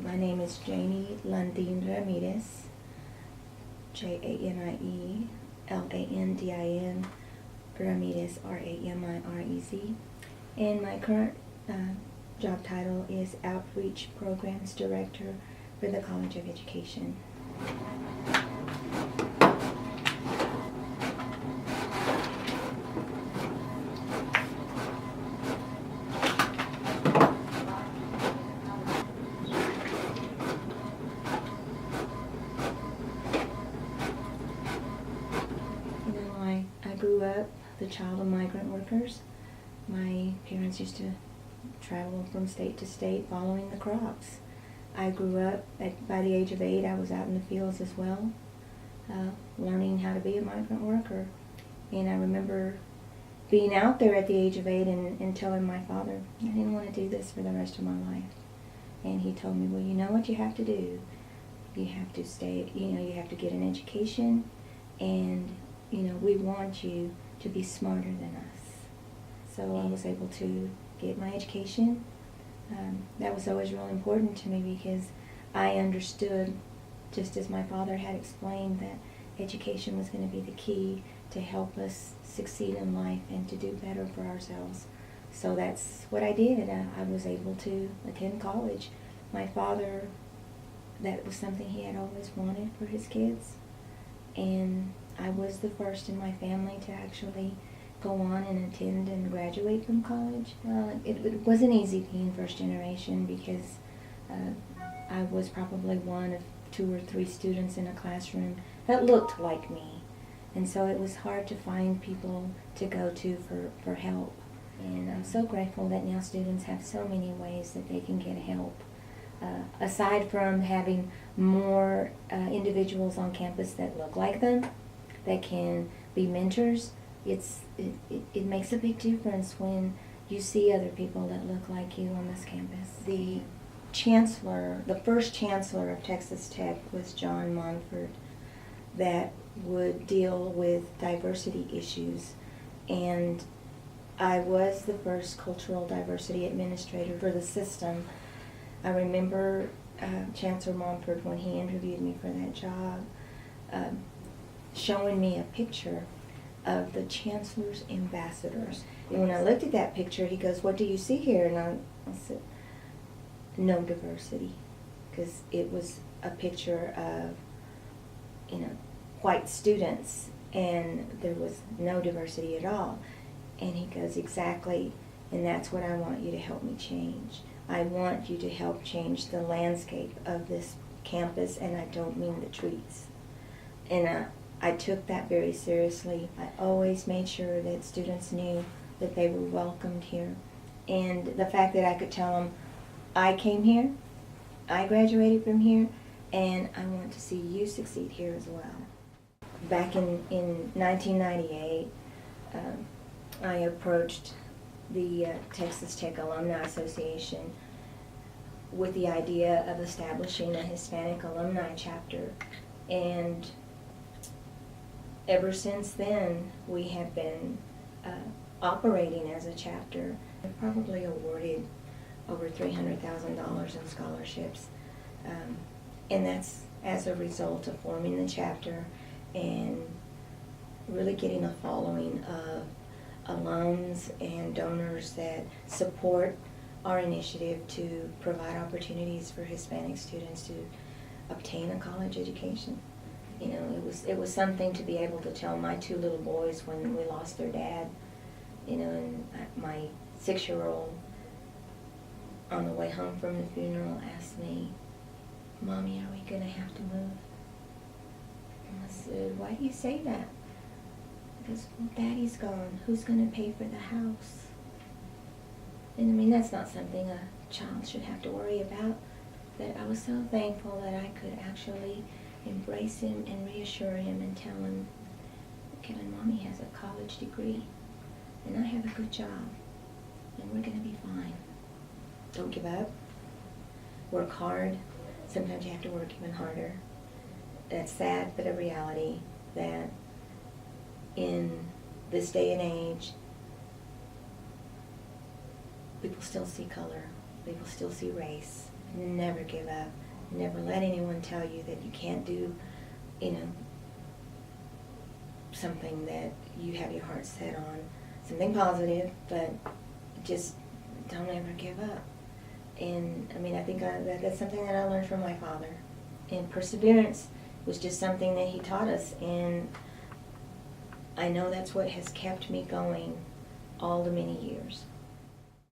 My name is Janie Ramirez, Janielandin, Ramirez, Ramirez. And my current job title is Outreach Programs Director for the College of Education. I grew up the child of migrant workers. My parents used to travel from state to state following the crops. I grew up, by the age of 8, I was out in the fields as well, learning how to be a migrant worker. And I remember being out there at the age of 8 and telling my father, I didn't want to do this for the rest of my life. And he told me, well, you know what you have to do? You have to stay, you have to get an education, and we want you to be smarter than us. So I was able to get my education. That was always really important to me because I understood, just as my father had explained, that education was going to be the key to help us succeed in life and to do better for ourselves. So that's what I did. I was able to attend college. My father, that was something he had always wanted for his kids. And I was the first in my family to actually go on and attend and graduate from college. It wasn't easy being first generation because I was probably one of 2 or 3 students in a classroom that looked like me. And so it was hard to find people to go to for help. And I'm so grateful that now students have so many ways that they can get help. Aside from having more individuals on campus that look like them, that can be mentors, it makes a big difference when you see other people that look like you on this campus. The first chancellor of Texas Tech was John Monfort, that would deal with diversity issues, and I was the first cultural diversity administrator for the system. I remember Chancellor Monfort, when he interviewed me for that job, showing me a picture of the chancellor's ambassadors. And when I looked at that picture, he goes, "What do you see here?" And I said, "No diversity," because it was a picture of, white students, and there was no diversity at all. And he goes, "Exactly, and that's what I want you to help me change. I want you to help change the landscape of this campus, and I don't mean the trees." And I took that very seriously. I always made sure that students knew that they were welcomed here. And the fact that I could tell them, I came here, I graduated from here, and I want to see you succeed here as well. Back in 1998, I approached the Texas Tech Alumni Association with the idea of establishing a Hispanic alumni chapter. And ever since then, we have been operating as a chapter. We've probably awarded over $300,000 in scholarships. And that's as a result of forming the chapter and really getting a following of alums and donors that support our initiative to provide opportunities for Hispanic students to obtain a college education. It was something to be able to tell my 2 little boys when we lost their dad, and my 6-year-old on the way home from the funeral asked me, "Mommy, are we going to have to move?" And I said, "Why do you say that?" Because, "Well, Daddy's gone. Who's going to pay for the house?" And that's not something a child should have to worry about. But I was so thankful that I could actually embrace him and reassure him and tell him, "Kevin, Mommy has a college degree, and I have a good job, and we're going to be fine. Don't give up. Work hard. Sometimes you have to work even harder." That's sad, but a reality that in this day and age, people still see color, people still see race, never give up. Never let anyone tell you that you can't do, you know, something that you have your heart set on, something positive, but just don't ever give up. And I mean, I think that's something that I learned from my father. And perseverance was just something that he taught us, and I know that's what has kept me going all the many years.